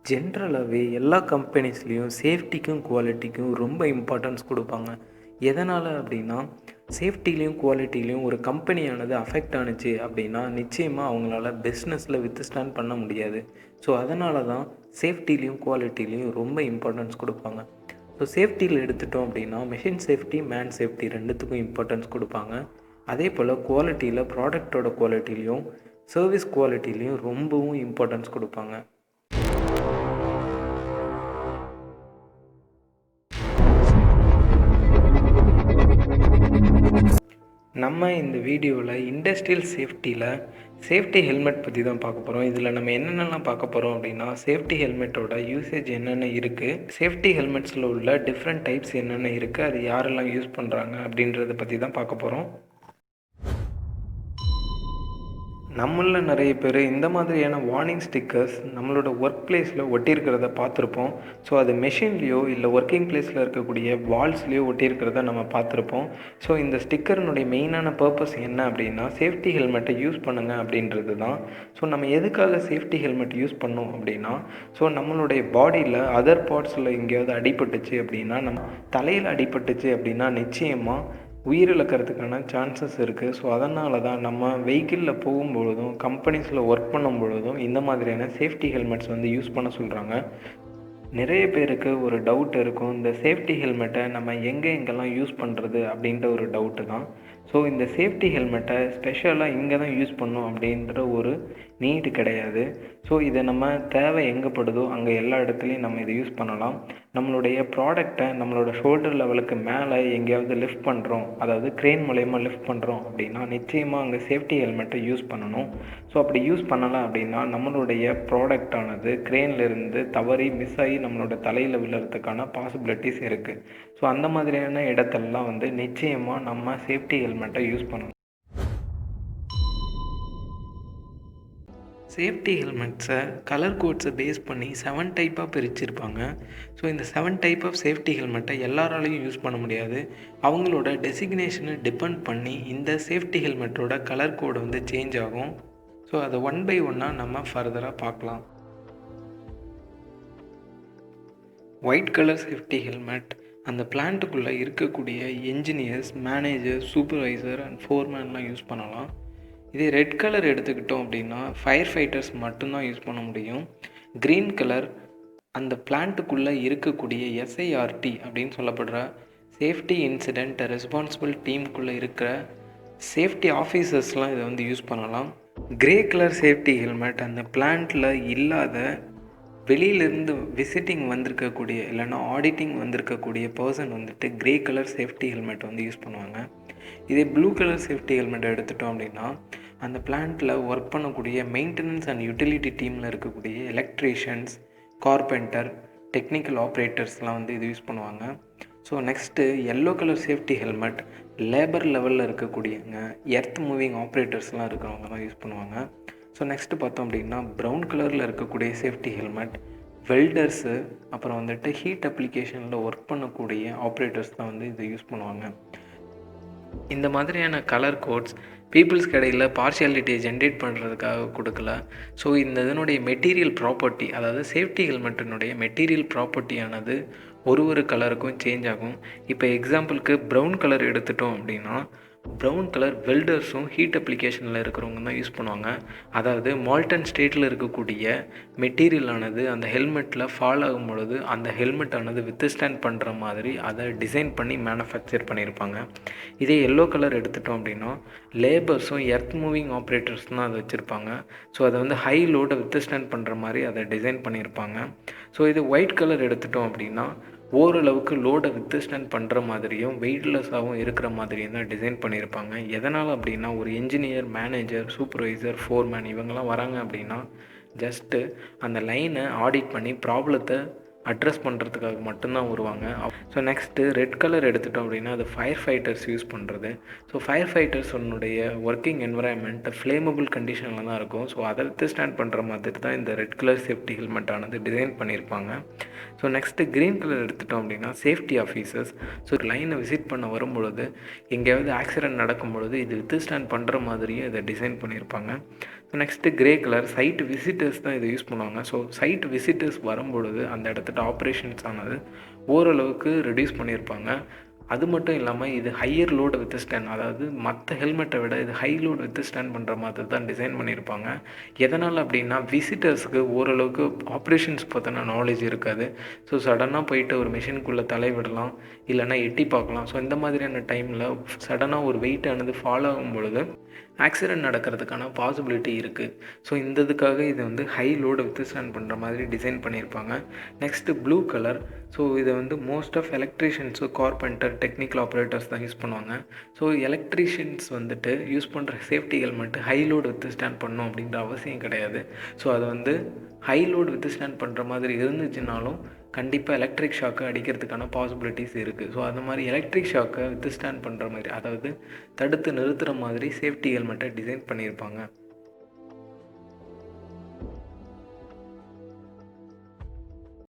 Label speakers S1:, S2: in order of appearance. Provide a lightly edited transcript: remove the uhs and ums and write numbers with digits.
S1: ஜென்ரலாகவே எல்லா கம்பெனிஸ்லேயும் சேஃப்டிக்கும் குவாலிட்டிக்கும் ரொம்ப இம்பார்ட்டன்ஸ் கொடுப்பாங்க. எதனால் அப்படின்னா, சேஃப்டிலையும் குவாலிட்டிலையும் ஒரு கம்பெனியானது அஃபெக்ட் ஆணுச்சு அப்படின்னா நிச்சயமாக அவங்களால பிஸ்னஸில் வித்ஸ்டாண்ட் பண்ண முடியாது. ஸோ அதனால தான் சேஃப்டிலையும் குவாலிட்டிலையும் ரொம்ப இம்பார்ட்டன்ஸ் கொடுப்பாங்க. ஸோ சேஃப்டியில் எடுத்துட்டோம் அப்படின்னா மெஷின் சேஃப்டி, மேன் சேஃப்டி ரெண்டுத்துக்கும் இம்பார்ட்டன்ஸ் கொடுப்பாங்க. அதே போல் குவாலிட்டியில் ப்ராடக்டோட குவாலிட்டிலையும் சர்வீஸ் குவாலிட்டிலையும் ரொம்பவும் இம்பார்ட்டன்ஸ் கொடுப்பாங்க. நம்ம இந்த வீடியோவில் இண்டஸ்ட்ரியல் சேஃப்டி ஹெல்மெட் பற்றி தான் பார்க்க போகிறோம். இதில் நம்ம என்னென்னலாம் பார்க்க போகிறோம் அப்படின்னா, சேஃப்டி ஹெல்மெட்டோட யூசேஜ் என்னென்ன இருக்குது, சேஃப்டி ஹெல்மெட்ஸில் உள்ள டிஃப்ரெண்ட் டைப்ஸ் என்னென்ன இருக்குது, அது யாரெல்லாம் யூஸ் பண்ணுறாங்க அப்படின்றத பற்றி தான் பார்க்க போகிறோம். நம்மள நிறைய பேர் இந்த மாதிரியான வார்னிங் ஸ்டிக்கர்ஸ் நம்மளோட ஒர்க் பிளேஸில் ஒட்டியிருக்கிறத பார்த்துருப்போம். ஸோ அது மெஷின்லேயோ இல்லை ஒர்க்கிங் பிளேஸில் இருக்கக்கூடிய வால்ஸ்லேயோ ஒட்டியிருக்கிறத நம்ம பார்த்துருப்போம். ஸோ இந்த ஸ்டிக்கர்னுடைய மெயினான பர்பஸ் என்ன அப்படின்னா, சேஃப்டி ஹெல்மெட்டை யூஸ் பண்ணுங்கள் அப்படின்றது தான். ஸோ நம்ம எதுக்காக சேஃப்டி ஹெல்மெட் யூஸ் பண்ணோம் அப்படின்னா, ஸோ நம்மளுடைய பாடியில் அதர் பார்ட்ஸில் எங்கேயாவது அடிபட்டுச்சு அப்படின்னா, நம்ம தலையில் அடிபட்டுச்சு அப்படின்னா நிச்சயமாக உயிரிழக்கிறதுக்கான சான்சஸ் இருக்குது. ஸோ அதனால தான் நம்ம வெஹிக்கிளில் போகும்பொழுதும் கம்பெனிஸில் ஒர்க் பண்ணும் பொழுதும் இந்த மாதிரியான சேஃப்டி ஹெல்மெட்ஸ் யூஸ் பண்ண சொல்கிறாங்க. நிறைய பேருக்கு ஒரு டவுட் இருக்கும், இந்த சேஃப்டி ஹெல்மெட்டை நம்ம எங்கெல்லாம் யூஸ் பண்ணுறது அப்படின்ற ஒரு டவுட்டு தான். ஸோ இந்த சேஃப்டி ஹெல்மெட்டை ஸ்பெஷலாக இங்கே தான் யூஸ் பண்ணோம் அப்படின்ற ஒரு நீடு கிடையாது. ஸோ இதை நம்ம தேவை எங்கே படுதோ அங்கே எல்லா இடத்துலையும் நம்ம இதை யூஸ் பண்ணலாம். நம்மளுடைய ப்ராடக்டை நம்மளோட ஷோல்டர் லெவலுக்கு மேலே எங்கேயாவது லிஃப்ட் பண்ணுறோம், அதாவது க்ரெயின் மூலயமா லிஃப்ட் பண்ணுறோம் அப்படின்னா நிச்சயமாக அங்கே சேஃப்டி ஹெல்மெட்டை யூஸ் பண்ணணும். ஸோ அப்படி யூஸ் பண்ணலாம் அப்படின்னா நம்மளுடைய ப்ராடக்டானது க்ரெயின்லேருந்து தவறி மிஸ் ஆகி நம்மளோட தலையில் விழுறதுக்கான பாசிபிலிட்டிஸ் இருக்குது. ஸோ அந்த மாதிரியான இடத்தெல்லாம் நிச்சயமாக நம்ம சேஃப்டி ஹெல்மெட்டை யூஸ் பண்ணணும். சேஃப்டி ஹெல்மெட்ஸை கலர் கோட்ஸை பேஸ் பண்ணி 7 டைப்பாக பிரிச்சிருப்பாங்க. ஸோ இந்த 7 டைப் ஆஃப் சேஃப்டி ஹெல்மெட்டை எல்லாராலையும் யூஸ் பண்ண முடியாது. அவங்களோட டெசிக்னேஷனை டிபெண்ட் பண்ணி இந்த சேஃப்டி ஹெல்மெட்டோட கலர் கோடு சேஞ்ச் ஆகும். ஸோ அதை ஒன் பை ஒன்னாக நம்ம ஃபர்தராக பார்க்கலாம். ஒயிட் கலர் சேஃப்டி ஹெல்மெட் அந்த பிளான்ட்டுக்குள்ளே இருக்கக்கூடிய என்ஜினியர்ஸ், மேனேஜர், சூப்பர்வைசர் அண்ட் ஃபோர்மேன்லாம் யூஸ் பண்ணலாம். இதே ரெட் கலர் எடுத்துக்கிட்டோம் அப்படின்னா ஃபயர் ஃபைட்டர்ஸ் மட்டும்தான் யூஸ் பண்ண முடியும். க்ரீன் கலர் அந்த பிளான்ட்டுக்குள்ளே இருக்கக்கூடிய SIRT அப்படின்னு சொல்லப்படுற சேஃப்டி இன்சிடெண்ட் ரெஸ்பான்சிபிள் டீமுக்குள்ளே இருக்கிற சேஃப்டி ஆஃபீஸர்ஸ்லாம் இதை யூஸ் பண்ணலாம். கிரே கலர் சேஃப்டி ஹெல்மெட் அந்த பிளான்ட்டில் இல்லாத வெளியிலேருந்து விசிட்டிங் வந்திருக்கக்கூடிய இல்லைன்னா ஆடிட்டிங் வந்திருக்கக்கூடிய person grey colour safety helmet use பண்ணுவாங்க. இதே ப்ளூ கலர் சேஃப்டி ஹெல்மெட்டை எடுத்துட்டோம் அப்படின்னா அந்த பிளான்ட்டில் ஒர்க் பண்ணக்கூடிய மெயின்டெனன்ஸ் அண்ட் யூட்டிலிட்டி டீமில் இருக்கக்கூடிய எலக்ட்ரீஷியன்ஸ், கார்பெண்டர், டெக்னிக்கல் ஆப்ரேட்டர்ஸ்லாம் இது யூஸ் பண்ணுவாங்க. So next yellow colour safety helmet labour லெவலில் இருக்கக்கூடியவங்க, எர்த் மூவிங் ஆப்ரேட்டர்ஸ்லாம் இருக்கிறவங்க தான் யூஸ் பண்ணுவாங்க. ஸோ நெக்ஸ்ட்டு பார்த்தோம் அப்படின்னா ப்ரௌன் கலரில் இருக்கக்கூடிய சேஃப்டி ஹெல்மெட் வெல்டர்ஸு, அப்புறம் ஹீட் அப்ளிகேஷனில் ஒர்க் பண்ணக்கூடிய ஆப்ரேட்டர்ஸ் தான் இதை யூஸ் பண்ணுவாங்க. இந்த மாதிரியான கலர் கோட்ஸ் பீப்புள்ஸ் கடையில் பார்ஷியாலிட்டியை ஜென்ரேட் பண்ணுறதுக்காக கொடுக்கல. ஸோ இதனுடைய மெட்டீரியல் ப்ராப்பர்ட்டி, அதாவது சேஃப்டி ஹெல்மெட்டினுடைய மெட்டீரியல் ப்ராப்பர்ட்டியானது ஒரு கலருக்கும் சேஞ்ச் ஆகும். இப்போ எக்ஸாம்பிளுக்கு ப்ரௌன் கலர் எடுத்துட்டோம் அப்படின்னா ப்ரௌன் கலர் வெல்டர்ஸும் ஹீட் அப்ளிகேஷனில் இருக்கிறவங்க தான் யூஸ் பண்ணுவாங்க. அதாவது மால்டன் ஸ்டேட்டில் இருக்கக்கூடிய மெட்டீரியலானது அந்த ஹெல்மெட்டில் ஃபால் ஆகும் பொழுது அந்த ஹெல்மெட்டானது வித்ஸ்டாண்ட் பண்ணுற மாதிரி அதை டிசைன் பண்ணி மேனுஃபேக்சர் பண்ணியிருப்பாங்க. இதே எல்லோ கலர் எடுத்துட்டோம் அப்படின்னா லேபர்ஸும் எர்த் மூவிங் ஆப்ரேட்டர்ஸ் தான் அதை வச்சுருப்பாங்க. ஸோ அதை ஹை லோடை வித்ஸ்டாண்ட் பண்ணுற மாதிரி அதை டிசைன் பண்ணியிருப்பாங்க. ஸோ இது ஒயிட் கலர் எடுத்துட்டோம் அப்படின்னா ஓரளவுக்கு லோடை வித்ஸ்டாண்ட் பண்ணுற மாதிரியும் வெயிட்லெஸ்ஸாகவும் இருக்கிற மாதிரியும் தான் டிசைன் பண்ணியிருப்பாங்க. எதனால் அப்படின்னா ஒரு என்ஜினியர், மேனேஜர், சூப்பர்வைசர், ஃபோர்மேன் இவங்கெல்லாம் வராங்க அப்படின்னா ஜஸ்ட்டு அந்த லைனை ஆடிட் பண்ணி ப்ராப்ளத்தை அட்ரஸ் பண்ணுறதுக்காக மட்டும்தான் வருவாங்க. ஸோ நெக்ஸ்ட்டு ரெட் கலர் எடுத்துட்டோம் அப்படின்னா அது ஃபயர் ஃபைட்டர்ஸ் யூஸ் பண்ணுறது. ஸோ ஃபயர் ஃபைட்டர்ஸுடைய ஒர்க்கிங் என்வரான்மெண்ட் ஃப்ளேமபிள் கண்டிஷனில் தான் இருக்கும். ஸோ அதை வித்ஸ்டாண்ட் பண்ணுற மாதிரி தான் இந்த ரெட் கலர் சேஃப்டி ஹெல்மெட்டானது டிசைன் பண்ணியிருப்பாங்க. ஸோ நெக்ஸ்ட்டு க்ரீன் கலர் எடுத்துட்டோம் அப்படின்னா சேஃப்டி ஆஃபீஸர்ஸ். ஸோ லைனை விசிட் பண்ண வரும்பொழுது எங்கேயாவது ஆக்சிடென்ட் நடக்கும் பொழுது இது வித்ஸ்டாண்ட் பண்ணுற மாதிரியும் இதை டிசைன் பண்ணியிருப்பாங்க. Next grey colour side visitors தான் இதை யூஸ் பண்ணுவாங்க. ஸோ சைட் விசிட்டர்ஸ் வரும்பொழுது அந்த இடத்துல ஆப்ரேஷன்ஸ் ஆனது ஓரளவுக்கு ரெடியூஸ் பண்ணியிருப்பாங்க. அது மட்டும் இல்லாமல் இது ஹையர் லோடு வித் ஸ்டாண்ட், அதாவது மற்ற ஹெல்மெட்டை விட இது ஹை லோடு வித் ஸ்டாண்ட் பண்ணுற மாதிரி தான் டிசைன் பண்ணியிருப்பாங்க. எதனால் அப்படின்னா விசிட்டர்ஸுக்கு ஓரளவுக்கு ஆப்ரேஷன்ஸ் பற்றின நாலேஜ் இருக்காது. ஸோ சடனாக போயிட்டு ஒரு மிஷினுக்குள்ளே தலைவிடலாம், இல்லைனா எட்டி பார்க்கலாம். ஸோ இந்த மாதிரியான டைமில் சடனாக ஒரு வெயிட் ஆனது ஃபாலோ ஆகும் பொழுது ஆக்சிடென்ட் நடக்கிறதுக்கான பாசிபிலிட்டி இருக்குது. ஸோ இந்த இதுக்காக இது வந்து ஹை லோடு வித் ஸ்டாண்ட் பண்ணுற மாதிரி டிசைன் பண்ணியிருப்பாங்க. Next blue colour. ஸோ இதை வந்து most of electricians, carpenter, technical operators தான் யூஸ் பண்ணுவாங்க. ஸோ எலக்ட்ரீஷியன்ஸ் வந்துட்டு யூஸ் பண்ணுற safety helmet high load withstand பண்ணணும் அப்படின்ற அவசியம் கிடையாது. ஸோ அது வந்து ஹை லோடு வித் ஸ்டாண்ட் பண்ணுற மாதிரி இருந்துச்சுனாலும் கண்டிப்பாக எலக்ட்ரிக் ஷாக்கை அடிக்கிறதுக்கான பாசிபிலிட்டிஸ் இருக்குது. ஸோ அது மாதிரி எலக்ட்ரிக் ஷாக்கை வித் ஸ்டாண்ட் பண்ணுற மாதிரி, அதாவது தடுத்து நிறுத்துகிற மாதிரி சேஃப்டி ஹெல்மெட்டை டிசைன் பண்ணியிருப்பாங்க.